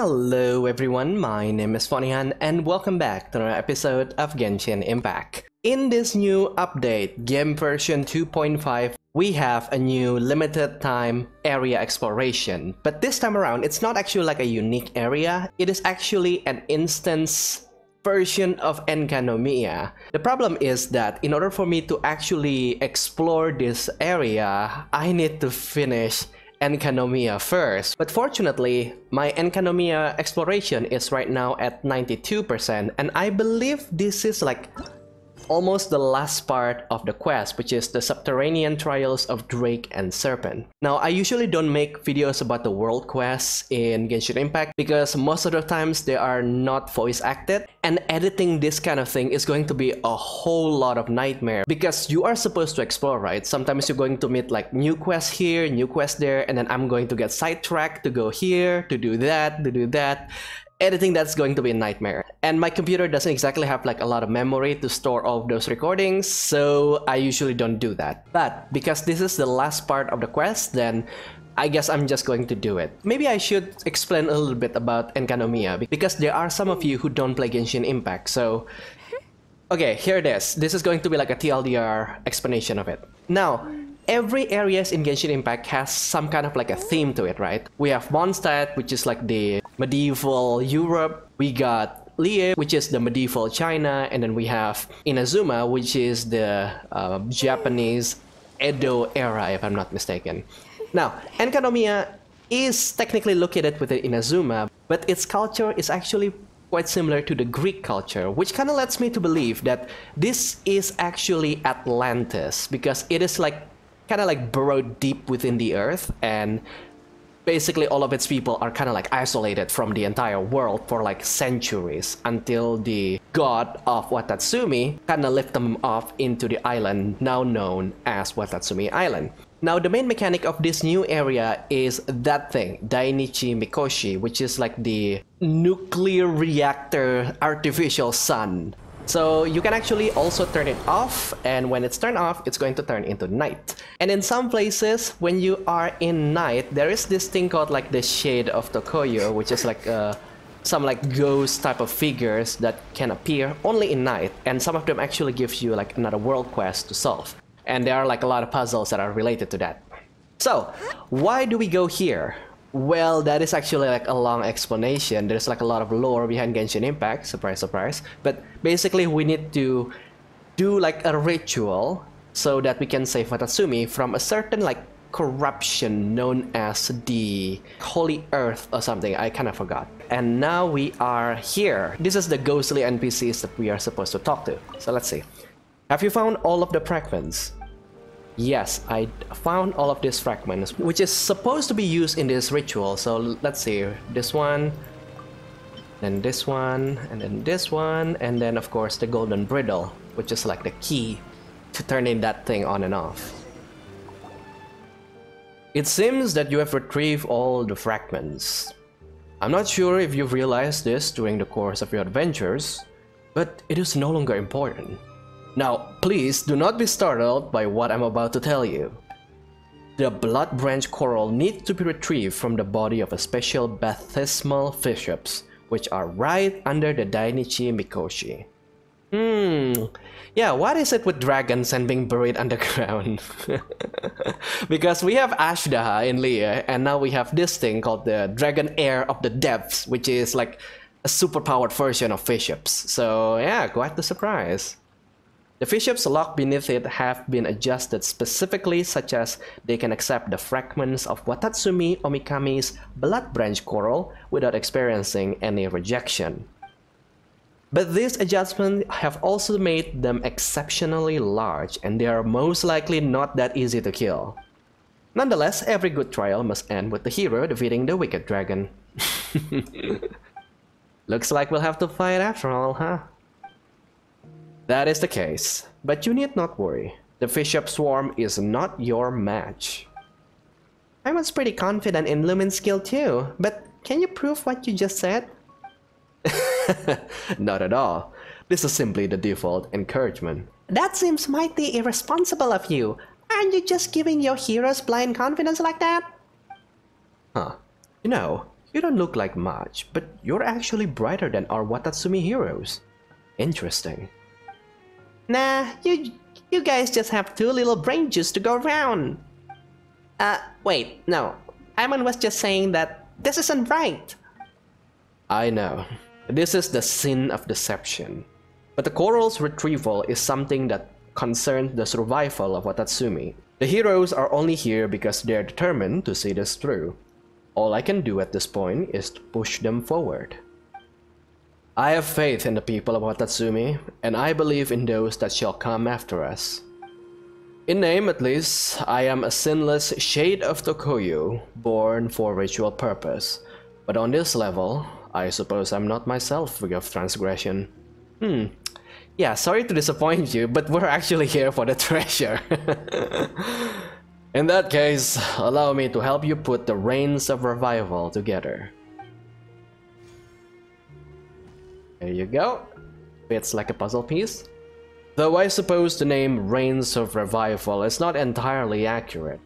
Hello everyone, my name is Fonihan and welcome back to another episode of Genshin Impact. In this new update, game version 2.5, we have a new limited time area exploration. But this time around, it's not actually like a unique area, it is actually an instance version of Enkanomiya. The problem is that in order for me to actually explore this area, I need to finish Enkanomiya first. But fortunately, my Enkanomiya exploration is right now at 92%, and I believe this is like almost the last part of the quest, which is the subterranean trials of Drake and Serpent. Now, I usually don't make videos about the world quests in Genshin Impact because most of the times they are not voice acted, and editing this kind of thing is going to be a whole lot of nightmare because you are supposed to explore, right? Sometimes you're going to meet like new quests here, new quests there, and then I'm going to get sidetracked to go here, to do that, to do that. Editing that's going to be a nightmare, and my computer doesn't exactly have like a lot of memory to store all of those recordings, so I usually don't do that. But because this is the last part of the quest, then I guess I'm just going to do it. Maybe I should explain a little bit about Enkanomiya because there are some of you who don't play Genshin Impact. So okay, here it is. This is going to be like a TLDR explanation of it. Now, every areas in Genshin Impact has some kind of like a theme to it, right? We have Mondstadt, which is like the medieval Europe. We got Lie, which is the medieval China, and then we have Inazuma, which is the Japanese Edo era, if I'm not mistaken. Now, Enkanomiya is technically located within Inazuma, but its culture is actually quite similar to the Greek culture, which kind of lets me to believe that this is actually Atlantis, because it is like kind of like burrowed deep within the earth, and basically all of its people are kind of like isolated from the entire world for like centuries until the god of Watatsumi kind of lift them off into the island now known as Watatsumi Island. Now, the main mechanic of this new area is that thing, Dainichi Mikoshi, which is like the nuclear reactor artificial sun. So you can actually also turn it off, and when it's turned off, it's going to turn into night. And in some places, when you are in night, there is this thing called like the Shade of Tokoyo, which is like some like ghost type of figures that can appear only in night, and some of them actually gives you like another world quest to solve. And there are like a lot of puzzles that are related to that. So, why do we go here? Well, that is actually like a long explanation. There's like a lot of lore behind Genshin Impact, surprise, surprise. But basically we need to do like a ritual so that we can save Watatsumi from a certain like corruption known as the Holy Earth or something, I kind of forgot. And now we are here. This is the ghostly NPCs that we are supposed to talk to. So let's see. Have you found all of the fragments? Yes, I found all of these fragments, which is supposed to be used in this ritual. So let's see, this one, then this one, and then this one, and then of course the golden bridle, which is like the key to turning that thing on and off. It seems that you have retrieved all the fragments. I'm not sure if you've realized this during the course of your adventures, but it is no longer important. Now, please do not be startled by what I'm about to tell you. The blood branch coral needs to be retrieved from the body of a special Bathysmal Bishops, which are right under the Dainichi Mikoshi. Yeah, what is it with dragons and being buried underground? Because we have Ashdaha in Lia, and now we have this thing called the Dragon Heir of the Depths, which is like a superpowered version of Bishops. So yeah, quite the surprise. The Bishops locked beneath it have been adjusted specifically, such as they can accept the fragments of Watatsumi Omikami's blood branch coral without experiencing any rejection. But these adjustments have also made them exceptionally large, and they are most likely not that easy to kill. Nonetheless, every good trial must end with the hero defeating the wicked dragon. Looks like we'll have to fight after all, huh? That is the case, but you need not worry. The Bishop Swarm is not your match. I was pretty confident in Lumin's skill too, but can you prove what you just said? Not at all. This is simply the default encouragement. That seems mighty irresponsible of you. Aren't you just giving your heroes blind confidence like that? Huh. You know, You don't look like much, but you're actually brighter than our Watatsumi heroes. Interesting. Nah, you guys just have too little brain juice to go around. Wait, no. Amon was just saying that this isn't right. I know. This is the sin of deception. But the coral's retrieval is something that concerns the survival of Watatsumi. The heroes are only here because they're determined to see this through. All I can do at this point is to push them forward. I have faith in the people of Watatsumi, and I believe in those that shall come after us. In name, at least, I am a sinless shade of Tokoyo, born for ritual purpose. But on this level, I suppose I'm not myself free of transgression. Yeah, sorry to disappoint you, but we're actually here for the treasure. In that case, allow me to help you put the Reins of Revival together. There you go. Fits like a puzzle piece. Though I suppose the name Reins of Revival is not entirely accurate.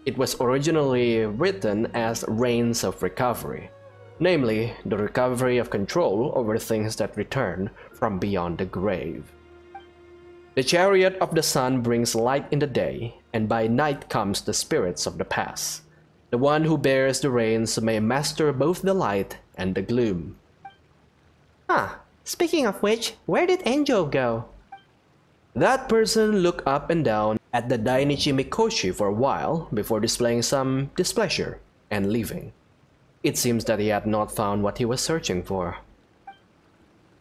It was originally written as Reins of Recovery, namely the recovery of control over things that return from beyond the grave. The chariot of the sun brings light in the day, and by night comes the spirits of the past. The one who bears the reins may master both the light and the gloom. Speaking of which, where did Enjou go? That person looked up and down at the Dainichi Mikoshi for a while before displaying some displeasure and leaving. It seems that he had not found what he was searching for.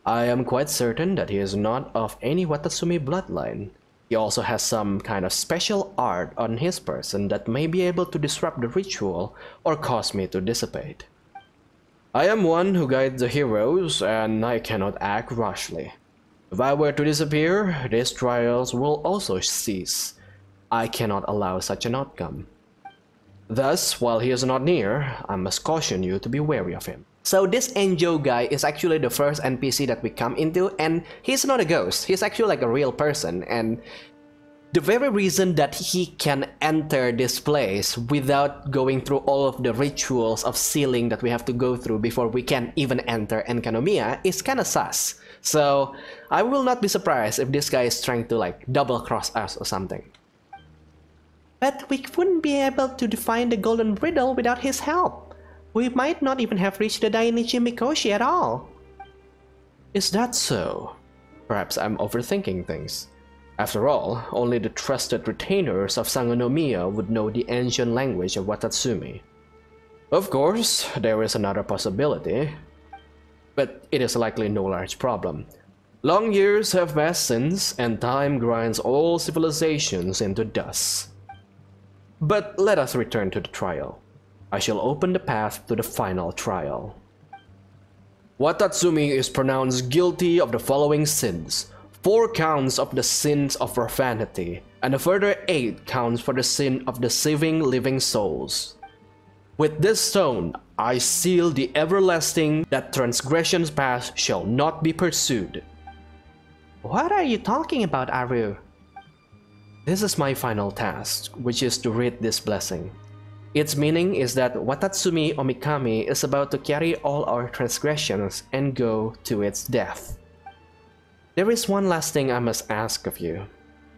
I am quite certain that he is not of any Watatsumi bloodline. He also has some kind of special art on his person that may be able to disrupt the ritual or cause me to dissipate. I am one who guides the heroes, and I cannot act rashly. If I were to disappear, these trials will also cease. I cannot allow such an outcome. Thus, while he is not near, I must caution you to be wary of him. So this Enjou guy is actually the first NPC that we come into, and he's not a ghost. He's actually like a real person, and the very reason that he can enter this place without going through all of the rituals of sealing that we have to go through before we can even enter Enkanomiya is kinda sus. So I will not be surprised if this guy is trying to like double cross us or something. But we wouldn't be able to define the golden riddle without his help. We might not even have reached the Dainichi Mikoshi at all. Is that so? Perhaps I'm overthinking things. After all, only the trusted retainers of Sangonomiya would know the ancient language of Watatsumi. Of course, there is another possibility, but it is likely no large problem. Long years have passed since, and time grinds all civilizations into dust. But let us return to the trial. I shall open the path to the final trial. Watatsumi is pronounced guilty of the following sins: 4 counts of the sins of profanity, and a further 8 counts for the sin of deceiving living souls. With this stone, I seal the everlasting that transgressions past shall not be pursued. What are you talking about, Aru? This is my final task, which is to read this blessing. Its meaning is that Watatsumi Omikami is about to carry all our transgressions and go to its death. There is one last thing I must ask of you.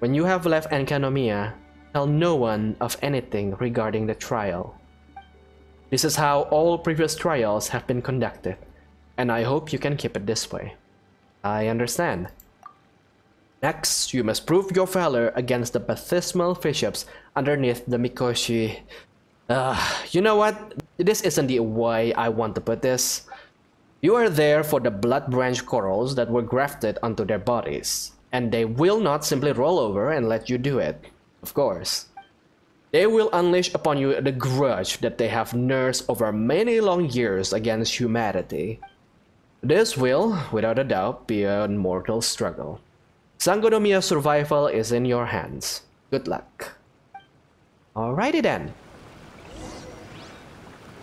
When you have left Enkanomiya, tell no one of anything regarding the trial. This is how all previous trials have been conducted, and I hope you can keep it this way. I understand. Next, you must prove your valor against the Bathysmal Bishops underneath the Mikoshi. You know what? This isn't the way I want to put this. You are there for the blood branch corals that were grafted onto their bodies, and they will not simply roll over and let you do it, of course. They will unleash upon you the grudge that they have nursed over many long years against humanity. This will, without a doubt, be a mortal struggle. Sangonomiya's survival is in your hands. Good luck. Alrighty then.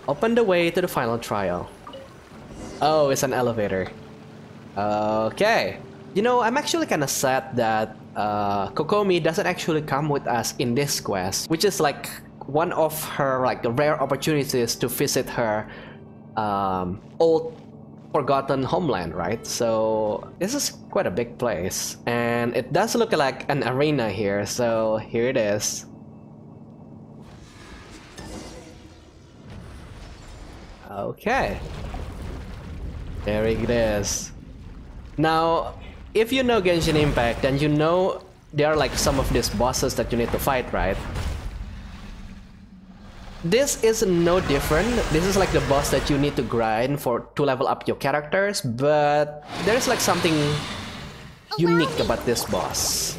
Open the way to the final trial. Oh, it's an elevator. Okay. You know, I'm actually kind of sad that Kokomi doesn't actually come with us in this quest, which is like one of her like rare opportunities to visit her old forgotten homeland, right? So this is quite a big place, and it does look like an arena here, so here it is. Okay, there it is. Now, if you know Genshin Impact, then you know there are like some of these bosses that you need to fight, right? This is no different. This is like the boss that you need to grind to level up your characters, but there's like something unique about this boss.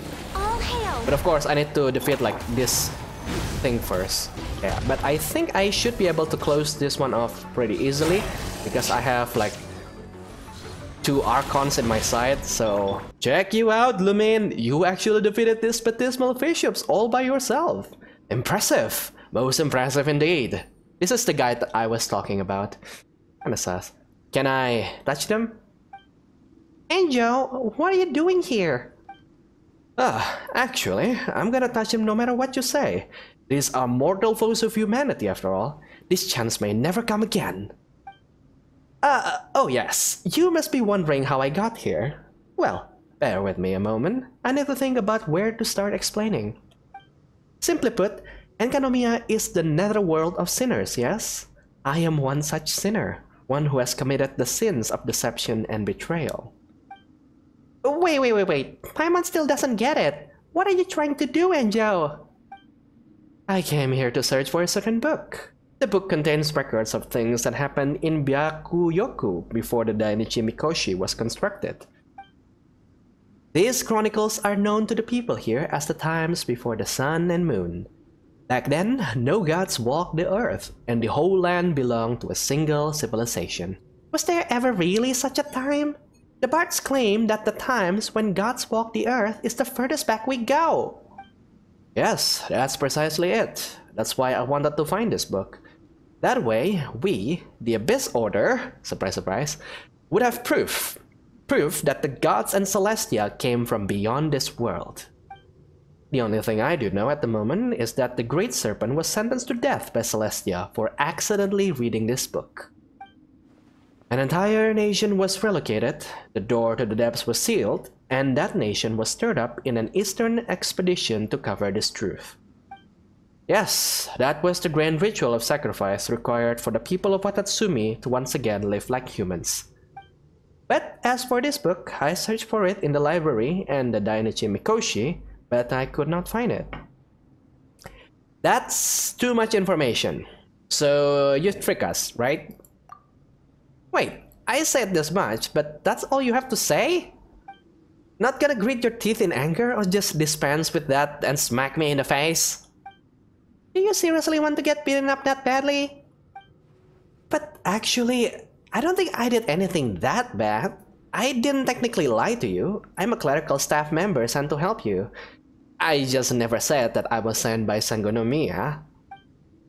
But of course, I need to defeat like this thing first. Yeah, but I think I should be able to close this one off pretty easily because I have like 2 Archons in my side, so... Check you out, Lumin! You actually defeated this Bathysmal Bishops all by yourself! Impressive! Most impressive indeed! This is the guy that I was talking about. Kinda sus. Can I touch them? Enjou, what are you doing here? Actually, I'm gonna touch him no matter what you say. These are mortal foes of humanity after all. This chance may never come again. Oh yes, you must be wondering how I got here. Well, bear with me a moment. I need to think about where to start explaining. Simply put, Enkanomiya is the netherworld of sinners, yes? I am one such sinner, one who has committed the sins of deception and betrayal. Wait. Paimon still doesn't get it. What are you trying to do, Enjou? I came here to search for a certain book. The book contains records of things that happened in Byakuyoku before the Dainichi Mikoshi was constructed. These chronicles are known to the people here as the times before the sun and moon. Back then, no gods walked the earth, and the whole land belonged to a single civilization. Was there ever really such a time? The bards claim that the times when gods walked the earth is the furthest back we go. Yes, that's precisely it. That's why I wanted to find this book. That way, we, the Abyss Order, surprise surprise, would have proof that the gods and Celestia came from beyond this world. The only thing I do know at the moment is that the Great Serpent was sentenced to death by Celestia for accidentally reading this book. An entire nation was relocated, the door to the depths was sealed, and that nation was stirred up in an eastern expedition to cover this truth. Yes, that was the grand ritual of sacrifice required for the people of Watatsumi to once again live like humans. But as for this book, I searched for it in the library and the Dainichi Mikoshi, but I could not find it. That's too much information. So you trick us, right? Wait, I said this much, but that's all you have to say? Not gonna grit your teeth in anger or just dispense with that and smack me in the face? Do you seriously want to get beaten up that badly? But actually, I don't think I did anything that bad. I didn't technically lie to you. I'm a clerical staff member sent to help you. I just never said that I was sent by Enkanomiya.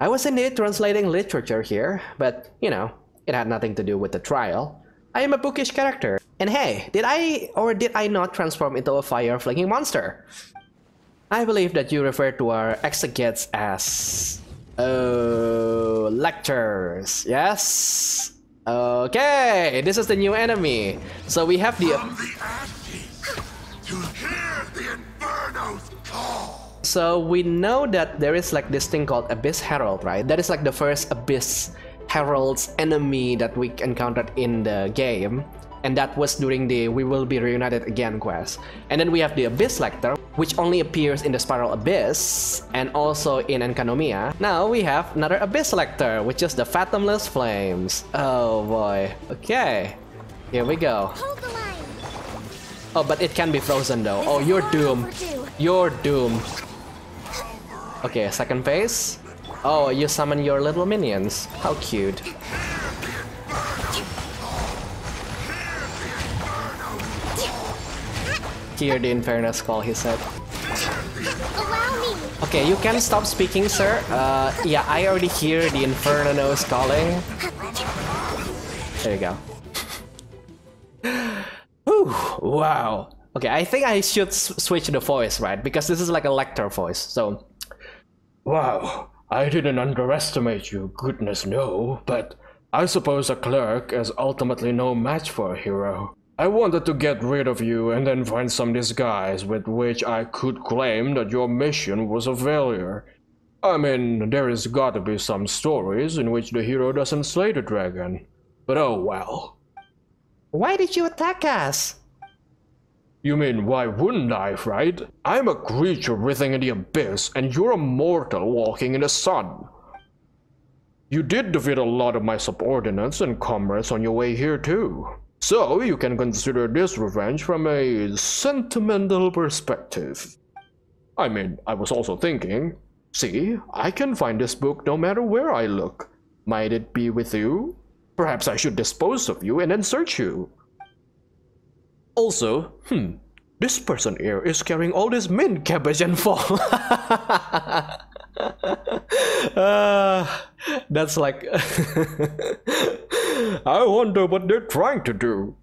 I was indeed translating literature here, but, you know, it had nothing to do with the trial. I am a bookish character. And hey, did I not transform into a fire-flinging monster? I believe that you refer to our exegetes as... lectors, yes? Okay, this is the new enemy. So we have the... So we know that there is like this thing called Abyss Herald, right? That is like the first Abyss Herald's enemy that we encountered in the game. And that was during the We Will Be Reunited Again quest. And then we have the Abyss Lector, which only appears in the Spiral Abyss and also in Enkanomiya. Now we have another Abyss Lector, which is the Fathomless Flames. Oh boy. Okay, here we go. Oh, but it can be frozen though. Oh, you're doomed. You're doomed. Okay, second phase. Oh, you summon your little minions. How cute. Hear the Inferno's call, he said. Okay, you can stop speaking, sir. Yeah, I already hear the Inferno's calling. There you go. Whew, wow. Okay, I think I should switch the voice, right? Because this is like a lector voice, so... Wow, I didn't underestimate you, goodness no, but I suppose a clerk is ultimately no match for a hero. I wanted to get rid of you and then find some disguise with which I could claim that your mission was a failure. I mean, there has got to be some stories in which the hero doesn't slay the dragon. But oh well. Why did you attack us? You mean, why wouldn't I, right? I'm a creature writhing in the abyss, and you're a mortal walking in the sun. You did defeat a lot of my subordinates and comrades on your way here too. So you can consider this revenge from a sentimental perspective. I mean, I was also thinking, see, I can find this book no matter where I look. Might it be with you? Perhaps I should dispose of you and then search you. Also, this person here is carrying all this mint cabbage and fall. That's like... I wonder what they're trying to do.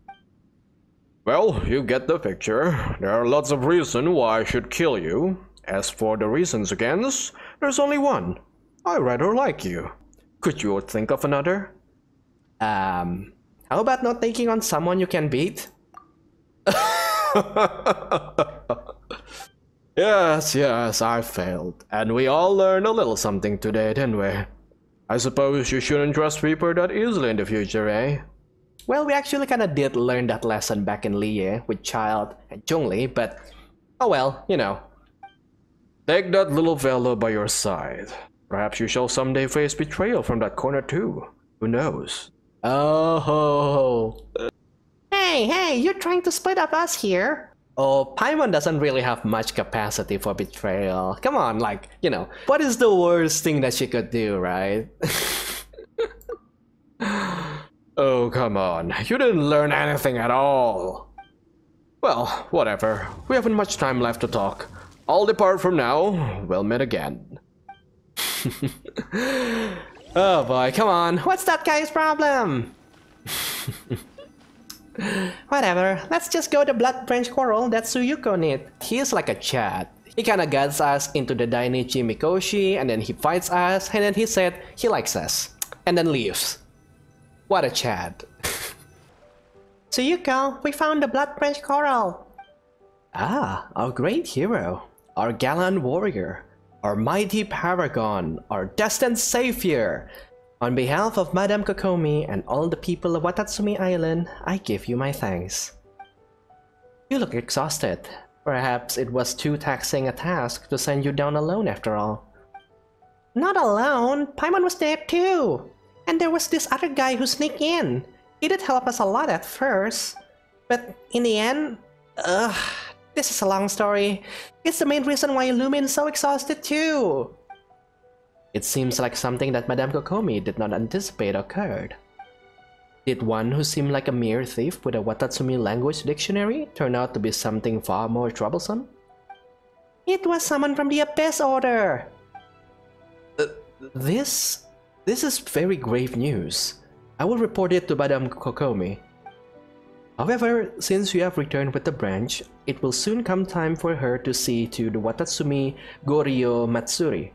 Well, you get the picture. There are lots of reasons why I should kill you. As for the reasons against, there's only one. I rather like you. Could you think of another? How about not taking on someone you can beat? Yes, I failed. And we all learned a little something today, didn't we? I suppose you shouldn't trust people that easily in the future, eh? Well, we actually kinda did learn that lesson back in Liye with Child and Zhongli, but oh well, you know. Take that little fellow by your side. Perhaps you shall someday face betrayal from that corner too. Who knows? Oh. Hey, you're trying to split up us here. Oh, Paimon doesn't really have much capacity for betrayal. Come on, like, you know, what is the worst thing that she could do, right? Oh, come on. You didn't learn anything at all. Well, whatever. We haven't much time left to talk. I'll depart from now. We'll meet again. Oh boy, come on. What's that guy's problem? Whatever, let's just go to Blood Branch Quarrel that Suyuko need. He's like a Chad. He kinda gets us into the Dainichi Mikoshi, and then he fights us, and then he said he likes us, and then leaves. What a Chad. Suyuko, we found the Blood Branch Quarrel. Ah, our great hero. Our gallant warrior. Our mighty paragon. Our destined savior. On behalf of Madame Kokomi and all the people of Watatsumi Island, I give you my thanks. You look exhausted. Perhaps it was too taxing a task to send you down alone after all. Not alone, Paimon was there too. And there was this other guy who sneaked in. He did help us a lot at first. But in the end, this is a long story. It's the main reason why Lumin's so exhausted too. It seems like something that Madame Kokomi did not anticipate occurred. Did one who seemed like a mere thief with a Watatsumi language dictionary turn out to be something far more troublesome? It was someone from the Abyss Order! This is very grave news. I will report it to Madame Kokomi. However, since you have returned with the branch, it will soon come time for her to see to the Watatsumi Goryo Matsuri.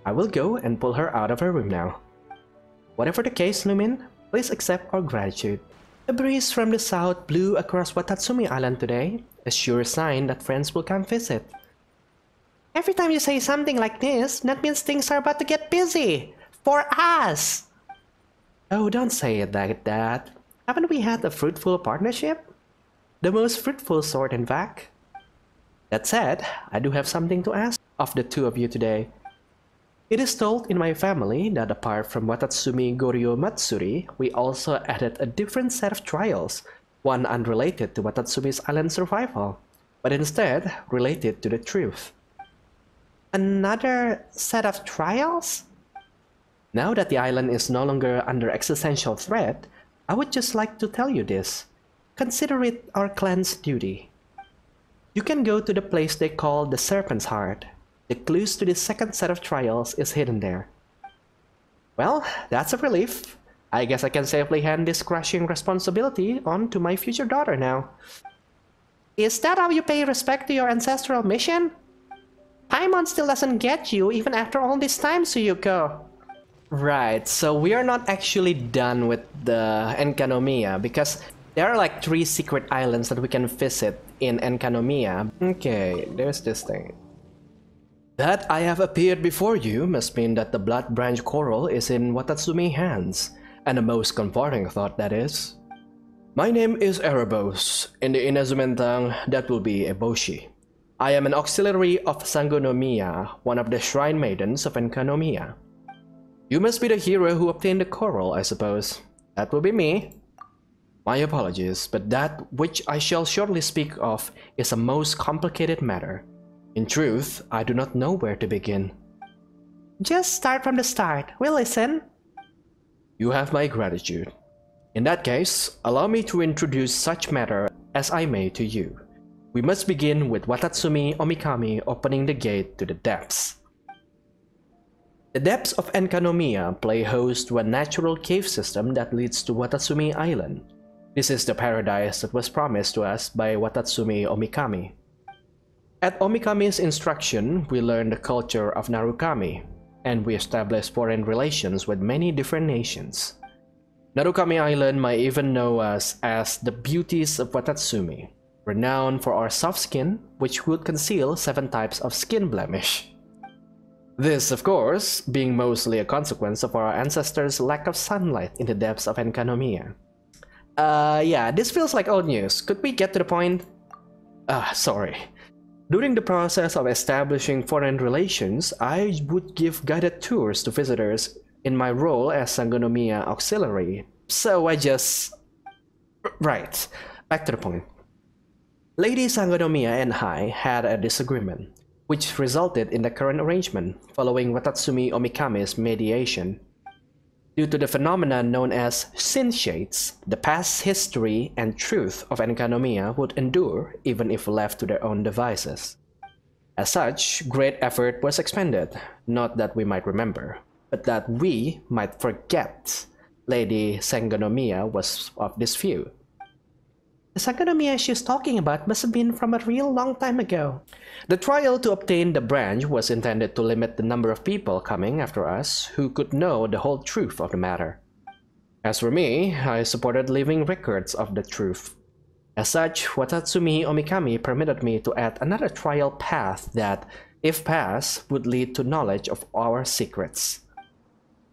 I will go and pull her out of her room now. Whatever the case, Lumin, please accept our gratitude. A breeze from the south blew across Watatsumi Island today, a sure sign that friends will come visit. Every time you say something like this, that means things are about to get busy. For us! Oh, don't say it like that. Haven't we had a fruitful partnership? The most fruitful sort, in fact. That said, I do have something to ask of the two of you today. It is told in my family that apart from Watatsumi Goryo Matsuri, we also added a different set of trials, one unrelated to Watatsumi's island survival, but instead related to the truth. Another set of trials? Now that the island is no longer under existential threat, I would just like to tell you this. Consider it our clan's duty. You can go to the place they call the Serpent's Heart. The clues to the second set of trials is hidden there. Well, that's a relief. I guess I can safely hand this crushing responsibility on to my future daughter now. Is that how you pay respect to your ancestral mission? Paimon still doesn't get you even after all this time, Suyuko. Right, so we are not actually done with the Enkanomiya because there are like 3 secret islands that we can visit in Enkanomiya. Okay, there's this thing. That I have appeared before you must mean that the Blood Branch Coral is in Watatsumi hands, and a most comforting thought that is. My name is Erebos. In the Inazumen tongue, that will be Eboshi. I am an auxiliary of Sangonomiya, one of the Shrine Maidens of Enkanomiya. You must be the hero who obtained the coral, I suppose. That will be me. My apologies, but that which I shall shortly speak of is a most complicated matter. In truth, I do not know where to begin. Just start from the start. We'll listen. You have my gratitude. In that case, allow me to introduce such matter as I may to you. We must begin with Watatsumi Omikami opening the gate to the depths. The depths of Enkanomiya play host to a natural cave system that leads to Watatsumi Island. This is the paradise that was promised to us by Watatsumi Omikami. At Omikami's instruction, we learn the culture of Narukami, and we establish foreign relations with many different nations. Narukami Island might even know us as the beauties of Watatsumi, renowned for our soft skin, which would conceal 7 types of skin blemish. This, of course, being mostly a consequence of our ancestors' lack of sunlight in the depths of Enkanomiya. Yeah, this feels like old news. Could we get to the point? Sorry. During the process of establishing foreign relations, I would give guided tours to visitors in my role as Sangonomiya auxiliary. So I just... Right, back to the point. Lady Sangonomiya and I had a disagreement, which resulted in the current arrangement following Watatsumi Omikami's mediation. Due to the phenomena known as sin shades, the past history and truth of Enkanomiya would endure even if left to their own devices. As such, great effort was expended, not that we might remember, but that we might forget Lady Sangonomiya was of this view. The Sangonomiya she's talking about must have been from a real long time ago. The trial to obtain the branch was intended to limit the number of people coming after us who could know the whole truth of the matter. As for me, I supported leaving records of the truth. As such, Watatsumi Omikami permitted me to add another trial path that, if passed, would lead to knowledge of our secrets.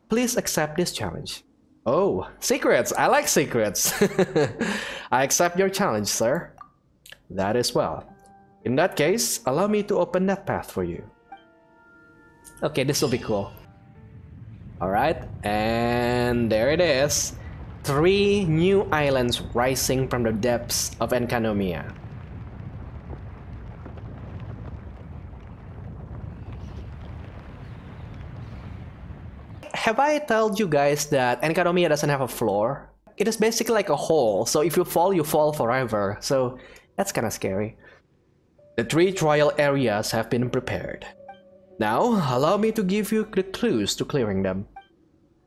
Please accept this challenge. Oh, secrets! I like secrets! I accept your challenge, sir. That is well. In that case, allow me to open that path for you. Okay, this will be cool. Alright, and there it is. 3 new islands rising from the depths of Enkanomiya. Have I told you guys that Enkanomiya doesn't have a floor? It is basically like a hole, so if you fall forever, so that's kinda scary. The 3 trial areas have been prepared. Now, allow me to give you the clues to clearing them.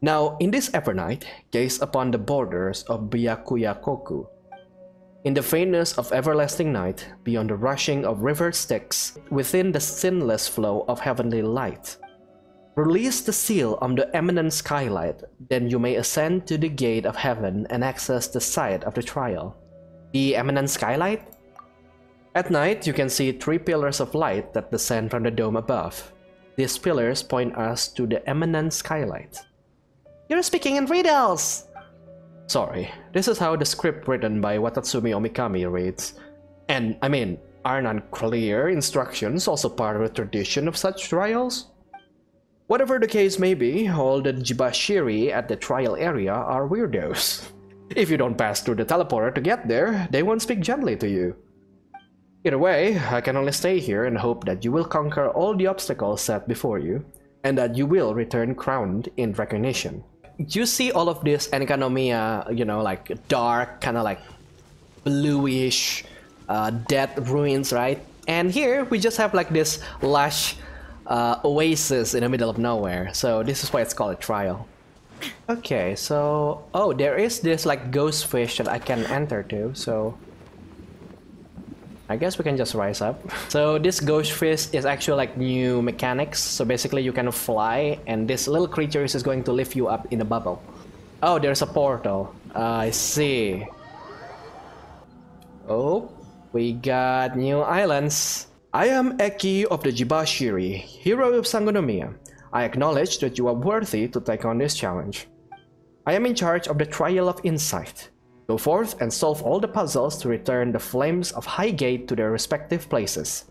Now, in this Evernight, gaze upon the borders of Byakuya-koku. In the faintness of everlasting night, beyond the rushing of river Styx, within the sinless flow of heavenly light. Release the seal on the eminent skylight, then you may ascend to the gate of heaven and access the site of the trial. The eminent skylight? At night, you can see 3 pillars of light that descend from the dome above. These pillars point us to the eminent skylight. You're speaking in riddles! Sorry, this is how the script written by Watatsumi Omikami reads. And, I mean, are non-clear instructions also part of the tradition of such trials? Whatever the case may be, all the Jibashiri at the trial area are weirdos. If you don't pass through the teleporter to get there, they won't speak gently to you. Either way, I can only stay here and hope that you will conquer all the obstacles set before you, and that you will return crowned in recognition. You see all of this Enkanomiya, you know, like dark, kind of like bluish, dead ruins, right? And here we just have like this lush oasis in the middle of nowhere, so this is why it's called a trial. Okay, so there is this like ghost fish that I can enter to, so I guess we can just rise up. So this ghost fish is actually like new mechanics. So basically you can fly and this little creature is going to lift you up in a bubble. Oh, there's a portal. I see. Oh, we got new islands. I am Eki of the Jibashiri, hero of Sangonomiya. I acknowledge that you are worthy to take on this challenge. I am in charge of the Trial of Insight. Go forth and solve all the puzzles to return the flames of Highgate to their respective places.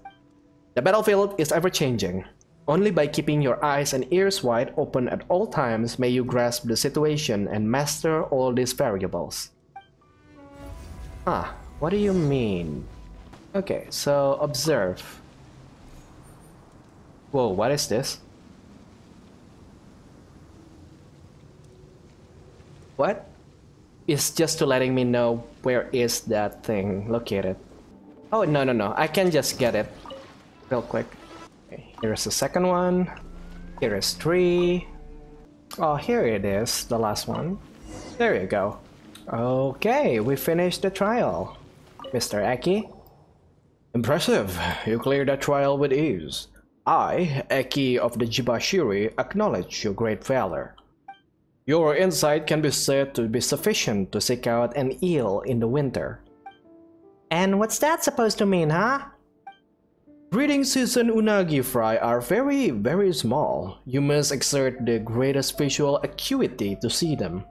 The battlefield is ever-changing. Only by keeping your eyes and ears wide open at all times may you grasp the situation and master all these variables. Ah, what do you mean? Okay, so observe. Whoa, what is this? What? It's just to letting me know where is that thing located. Oh, no. I can just get it real quick. Okay, here's the second one. Here is 3. Oh, here it is, the last one. There you go. Okay, we finished the trial. Mr. Eki? Impressive. You cleared that trial with ease. I, Eki of the Jibashiri, acknowledge your great valor. Your insight can be said to be sufficient to seek out an eel in the winter. And what's that supposed to mean, huh? Breeding season unagi fry are very, very small. You must exert the greatest visual acuity to see them.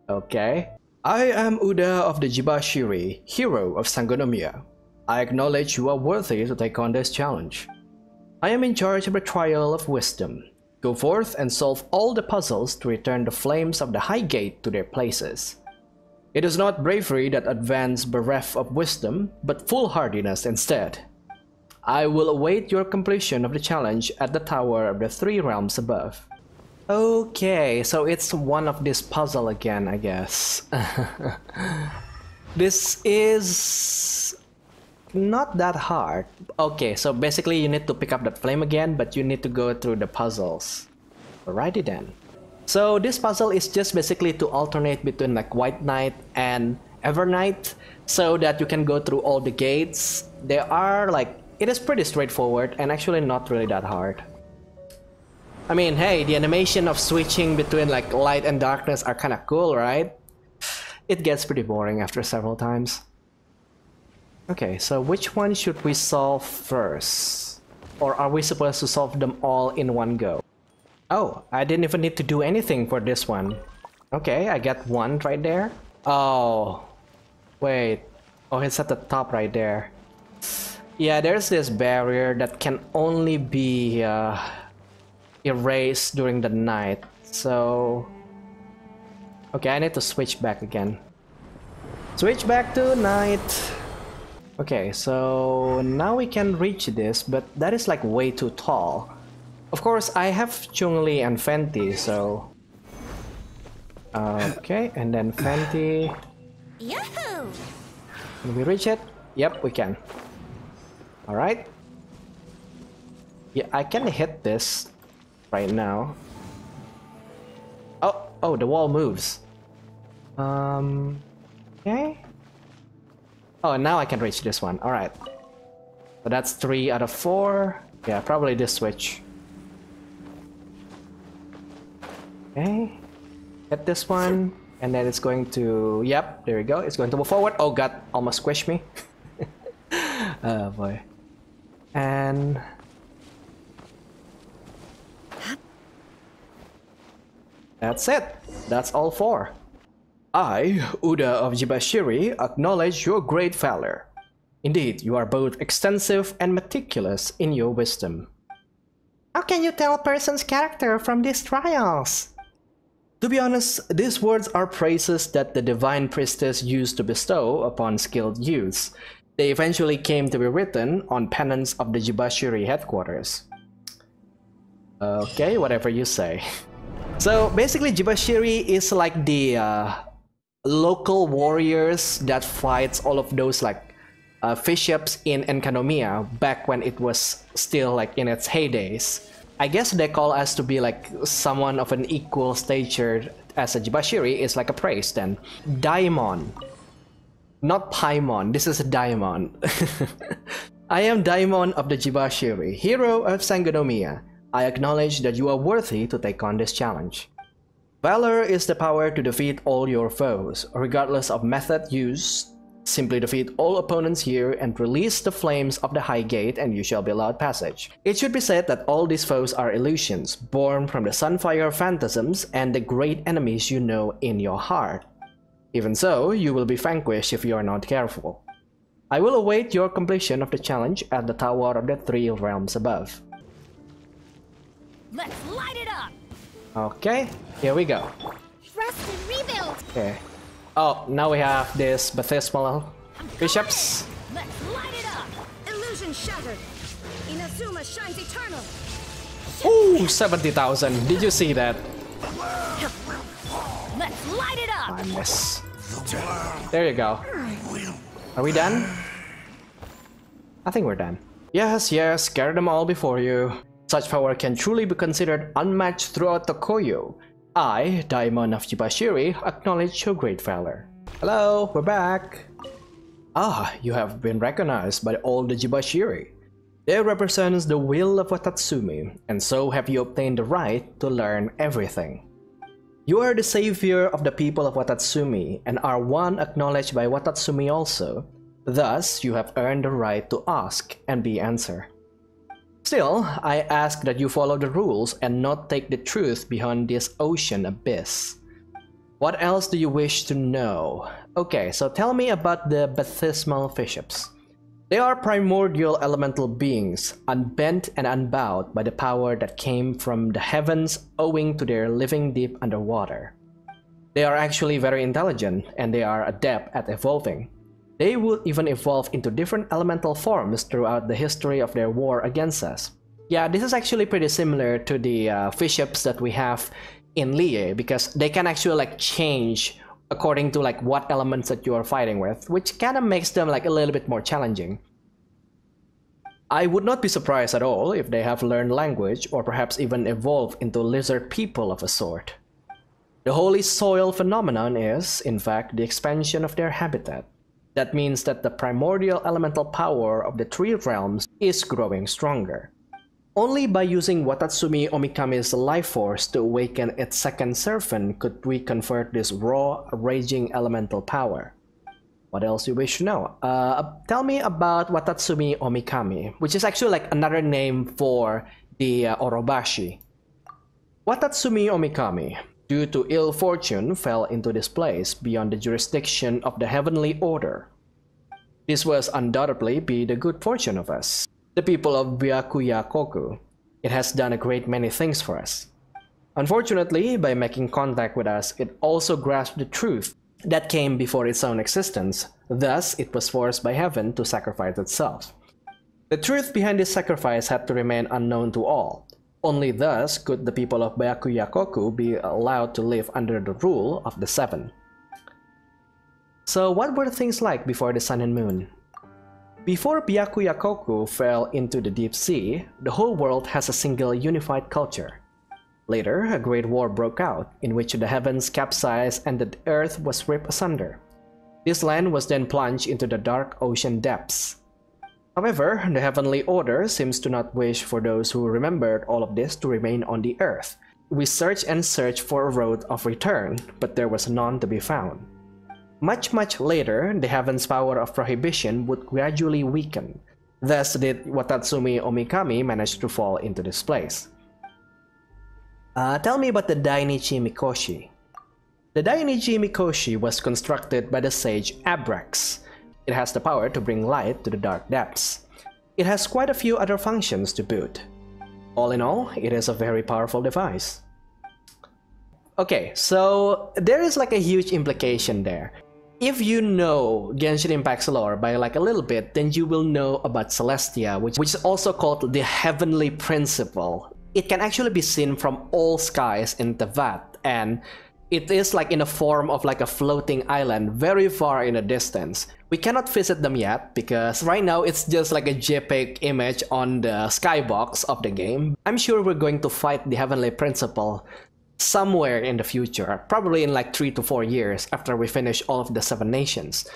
Okay. I am Uda of the Jibashiri, hero of Sangonomiya. I acknowledge you are worthy to take on this challenge. I am in charge of the Trial of Wisdom. Go forth and solve all the puzzles to return the flames of the Highgate to their places. It is not bravery that advances bereft of wisdom, but foolhardiness instead. I will await your completion of the challenge at the Tower of the 3 Realms above. Okay, so it's one of this puzzle again, I guess. This is not that hard. Okay, so basically you need to pick up that flame again, but you need to go through the puzzles. Alrighty then. So this puzzle is just basically to alternate between like White Knight and Evernight, so that you can go through all the gates. They are like, it is pretty straightforward and actually not really that hard. I mean, hey, the animation of switching between like light and darkness are kind of cool, right? It gets pretty boring after several times. Okay, so which one should we solve first? Or are we supposed to solve them all in one go? Oh, I didn't even need to do anything for this one. Okay, I got one right there. Oh, wait. Oh, it's at the top right there. Yeah, there's this barrier that can only be erased during the night. So... okay, I need to switch back again. Switch back to night. Okay, so now we can reach this, but that is like way too tall. Of course, I have Chungli and Fenty, so... okay, and then Fenty... Yahoo! Can we reach it? Yep, we can. Alright. Yeah, I can hit this right now. Oh, the wall moves. Okay. Oh, now I can reach this one. Alright. So that's 3 out of 4. Yeah, probably this switch. Okay. Hit this one. And then it's going to... yep, there we go. It's going to move forward. Oh god, almost squished me. Oh boy. And... that's it. That's all 4. I, Uda of Jibashiri, acknowledge your great valor. Indeed, you are both extensive and meticulous in your wisdom. How can you tell a person's character from these trials? To be honest, these words are praises that the divine priestess used to bestow upon skilled youths. They eventually came to be written on pennants of the Jibashiri headquarters. Okay, whatever you say. So basically Jibashiri is like the local warriors that fights all of those like bishops in Enkanomiya back when it was still like in its heydays. I guess they call us to be like someone of an equal stature as a Jibashiri is like a praise then. Daimon. Not Paimon, this is Daimon. I am Daimon of the Jibashiri, hero of Enkanomiya. I acknowledge that you are worthy to take on this challenge. Valor is the power to defeat all your foes, regardless of method used. Simply defeat all opponents here and release the flames of the High Gate and you shall be allowed passage. It should be said that all these foes are illusions, born from the Sunfire phantasms and the great enemies you know in your heart. Even so, you will be vanquished if you are not careful. I will await your completion of the challenge at the Tower of the Three Realms above. Let's light it up! Okay, here we go. Trust and rebuild! Okay. Oh, now we have this Bathysmal Bishops. Let's light it up! Illusion shattered! Inazuma shines eternal! Ooh, 70,000. Did you see that? Let's light it up! I miss. There you go. Are we done? I think we're done. Yes, yes, gather them all before you. Such power can truly be considered unmatched throughout Tokoyo. I, Daimon of Jibashiri, acknowledge your great valor. Hello, we're back. Ah, you have been recognized by all the Jibashiri. They represent the will of Watatsumi, and so have you obtained the right to learn everything. You are the savior of the people of Watatsumi, and are one acknowledged by Watatsumi also. Thus, you have earned the right to ask and be answered. Still, I ask that you follow the rules and not take the truth beyond this ocean abyss. What else do you wish to know? Okay, so tell me about the Bathysmal Bishops. They are primordial elemental beings, unbent and unbowed by the power that came from the heavens owing to their living deep underwater. They are actually very intelligent, and they are adept at evolving. They would even evolve into different elemental forms throughout the history of their war against us. Yeah, this is actually pretty similar to the bishops that we have in Lie, because they can actually like change according to like what elements that you are fighting with, which kind of makes them like a little bit more challenging. I would not be surprised at all if they have learned language or perhaps even evolved into lizard people of a sort. The holy soil phenomenon is, in fact, the expansion of their habitat. That means that the primordial elemental power of the three realms is growing stronger. Only by using Watatsumi Omikami's life force to awaken its second serpent could we convert this raw, raging elemental power. What else do you wish to know? Tell me about Watatsumi Omikami, which is actually like another name for the Orobashi. Watatsumi Omikami, due to ill fortune, fell into this place beyond the jurisdiction of the Heavenly Order. This was undoubtedly be the good fortune of us, the people of Byakuya Koku. It has done a great many things for us. Unfortunately, by making contact with us, it also grasped the truth that came before its own existence. Thus, it was forced by heaven to sacrifice itself. The truth behind this sacrifice had to remain unknown to all. Only thus could the people of Byakuya Koku be allowed to live under the rule of the Seven. So what were things like before the Sun and Moon? Before Byakuya Koku fell into the deep sea, the whole world has a single unified culture. Later, a great war broke out, in which the heavens capsized and the earth was ripped asunder. This land was then plunged into the dark ocean depths. However, the Heavenly Order seems to not wish for those who remembered all of this to remain on the earth. We searched and searched for a road of return, but there was none to be found. Much later, the heaven's power of prohibition would gradually weaken. Thus did Watatsumi Omikami manage to fall into this place. Tell me about the Dainichi Mikoshi. The Dainichi Mikoshi was constructed by the sage Abrax. It has the power to bring light to the dark depths. It has quite a few other functions to boot. All in all, it is a very powerful device. Okay, so there is like a huge implication there. If you know Genshin Impact's lore by like a little bit, then you will know about Celestia, which is also called the Heavenly Principle. It can actually be seen from all skies in Teyvat, and it is like in a form of like a floating island very far in the distance. We cannot visit them yet because right now it's just like a JPEG image on the skybox of the game. I'm sure we're going to fight the Heavenly Principle somewhere in the future, probably in like 3 to 4 years after we finish all of the 7 nations.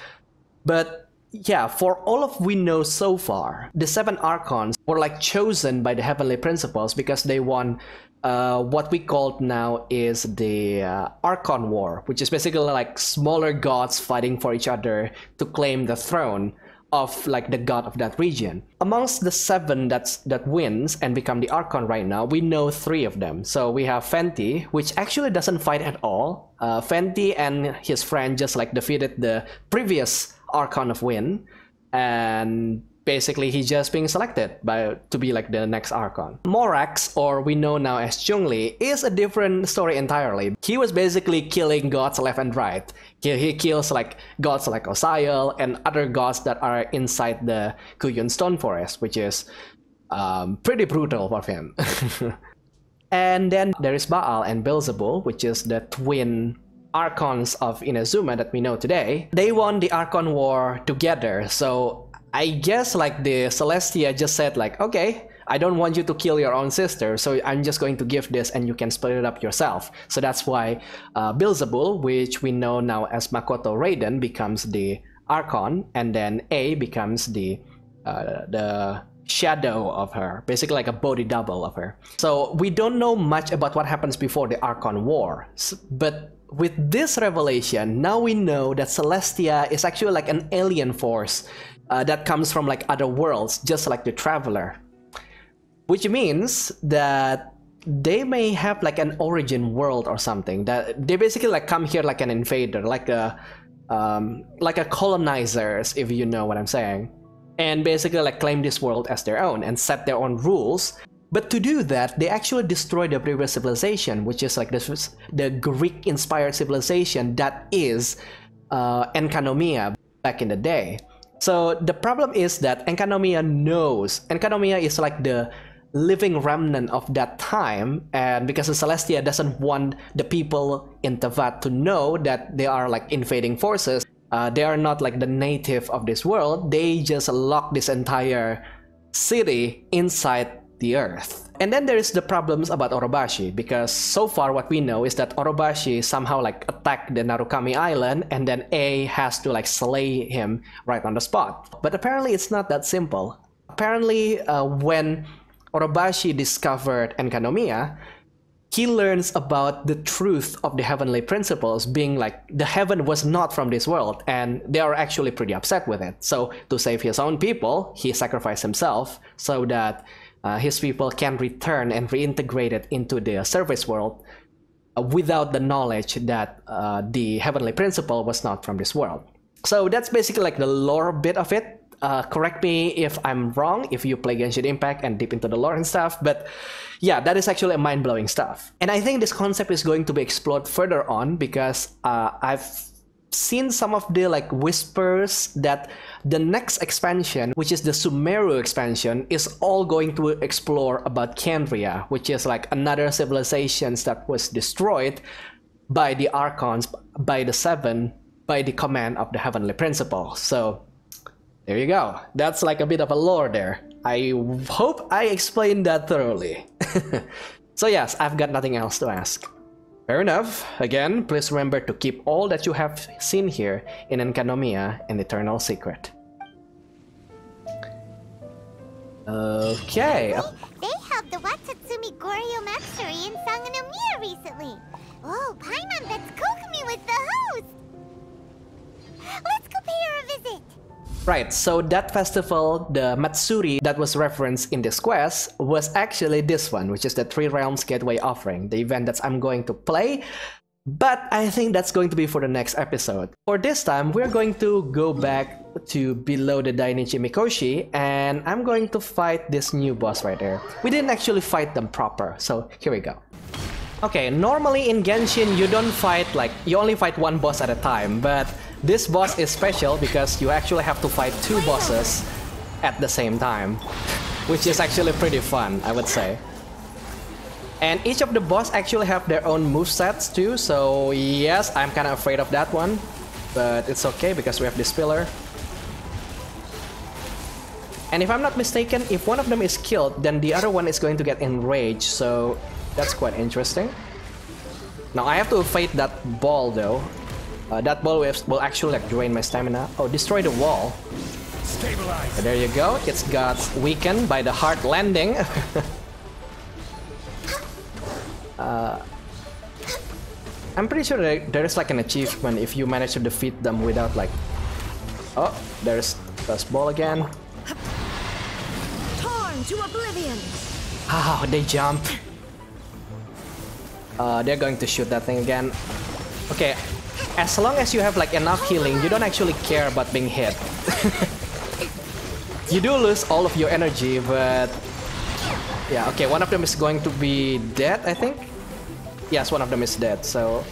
But yeah, for all of we know so far, the 7 Archons were like chosen by the Heavenly Principles because they won what we call now is the Archon War, which is basically like smaller gods fighting for each other to claim the throne of like the god of that region. Amongst the 7 that wins and become the Archon right now, we know 3 of them. So we have Fenty, which actually doesn't fight at all. Fenty and his friend just like defeated the previous Archon of Wind, and basically he's just being selected to be like the next Archon. Morax, or we know now as Zhongli, is a different story entirely. He was basically killing gods left and right. He kills like gods like Osiel and other gods that are inside the Kuyun Stone Forest, which is pretty brutal for him. And then there is Baal and Beelzebul, which is the twin Archons of Inazuma that we know today. They won the Archon War together, so I guess like the Celestia just said like, okay, I don't want you to kill your own sister, so I'm just going to give this and you can split it up yourself. So that's why Beelzebul, which we know now as Makoto Raiden, becomes the Archon, and then A becomes the shadow of her, basically like a body double of her. So we don't know much about what happens before the Archon War, but with this revelation, now we know that Celestia is actually like an alien force that comes from like other worlds, just like the Traveler. Which means that they may have like an origin world or something, that they basically like come here like an invader, like a colonizers, if you know what I'm saying, and basically like claim this world as their own and set their own rules. But to do that, they actually destroy the previous civilization, which is like the Greek-inspired civilization that is Enkanomiya back in the day. So the problem is that Enkanomiya is like the living remnant of that time, and because the Celestia doesn't want the people in Teyvat to know that they are like invading forces, they are not like the native of this world, they just lock this entire city inside the earth. And then there is the problems about Orobashi, because so far what we know is that Orobashi somehow like attacked the Narukami Island, and then A has to like slay him right on the spot. But apparently it's not that simple. Apparently when Orobashi discovered Enkanomiya, he learns about the truth of the heavenly principles, being like the heaven was not from this world, and they are actually pretty upset with it. So to save his own people, he sacrificed himself so that his people can return and reintegrate it into the service world without the knowledge that the heavenly principle was not from this world. So that's basically like the lore bit of it. Correct me if I'm wrong, if you play Genshin Impact and deep into the lore and stuff, but yeah, that is actually a mind-blowing stuff. And I think this concept is going to be explored further on, because I've seen some of the like whispers that the next expansion, which is the Sumeru expansion, is all going to explore about Kandria, which is like another civilization that was destroyed by the Archons, by the 7, by the command of the Heavenly Principle. So there you go. That's like a bit of a lore there. I hope I explained that thoroughly. So yes, I've got nothing else to ask. Fair enough. Again, please remember to keep all that you have seen here in Enkanomiya an eternal secret. Okay. They held the Watatsumi Goryo Matsuri in Sangonomiya recently. Oh, Paimon bets Kokomi was the host. Let's go pay her a visit. Right, so that festival, the Matsuri that was referenced in this quest, was actually this one, which is the Three Realms Gateway Offering, the event that I'm going to play. But I think that's going to be for the next episode. For this time, we're going to go back to below the Dainichi Mikoshi, and I'm going to fight this new boss right there. We didn't actually fight them proper, so here we go. Okay, normally in Genshin, you don't fight like, you only fight one boss at a time, but this boss is special because you actually have to fight 2 bosses at the same time, which is actually pretty fun, I would say. And each of the boss actually have their own movesets too, so yes, I'm kind of afraid of that one, but it's okay because we have this pillar. And if I'm not mistaken, if one of them is killed, then the other one is going to get enraged, so that's quite interesting. Now I have to fight that ball though. That ball will actually like drain my stamina. Oh, destroy the wall. Stabilize. So there you go. It's got weakened by the hard landing. I'm pretty sure there is like an achievement if you manage to defeat them without like... Oh, there's this ball again. Torn to oblivion. Oh, they jump. They're going to shoot that thing again. Okay, as long as you have like enough healing, you don't actually care about being hit. You do lose all of your energy, but... Yeah, okay, one of them is going to be dead, I think? Yes, one of them is dead, so...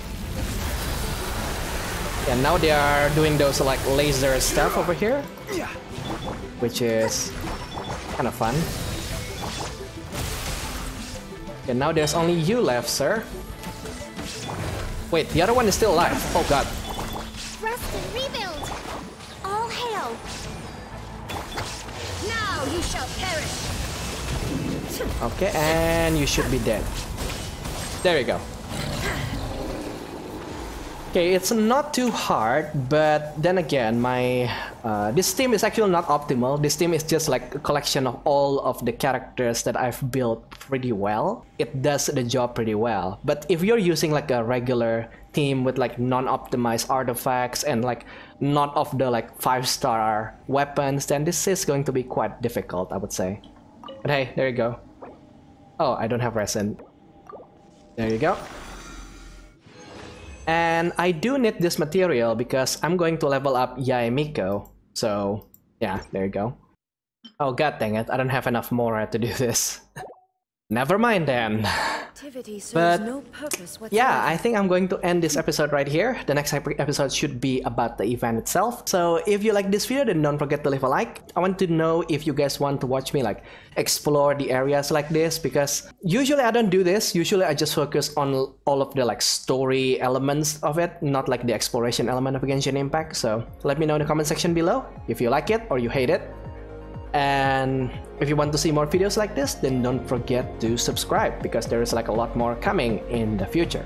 Yeah, now they are doing those like laser stuff over here, which is kind of fun. And now there's only you left, sir. Wait, the other one is still alive. Oh god. Rest and rebuild. All hail. Now you shall perish. Okay, and you should be dead. There you go. Okay, it's not too hard, but then again, this team is actually not optimal. This team is just like a collection of all of the characters that I've built pretty well. It does the job pretty well. But if you're using like a regular team with like non-optimized artifacts and like none of the like 5-star weapons, then this is going to be quite difficult, I would say. But hey, there you go. Oh, I don't have resin. There you go. And I do need this material because I'm going to level up Yaemiko. So, yeah, there you go. Oh god dang it, I don't have enough Mora to do this. Never mind then. But yeah, I think I'm going to end this episode right here. The next episode should be about the event itself. So if you like this video, then don't forget to leave a like. I want to know if you guys want to watch me like explore the areas like this, because usually I don't do this. Usually I just focus on all of the like story elements of it, not like the exploration element of Genshin Impact. So let me know in the comment section below if you like it or you hate it. And if you want to see more videos like this, then don't forget to subscribe, because there is like a lot more coming in the future.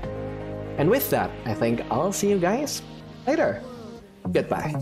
And with that, I think I'll see you guys later. Goodbye.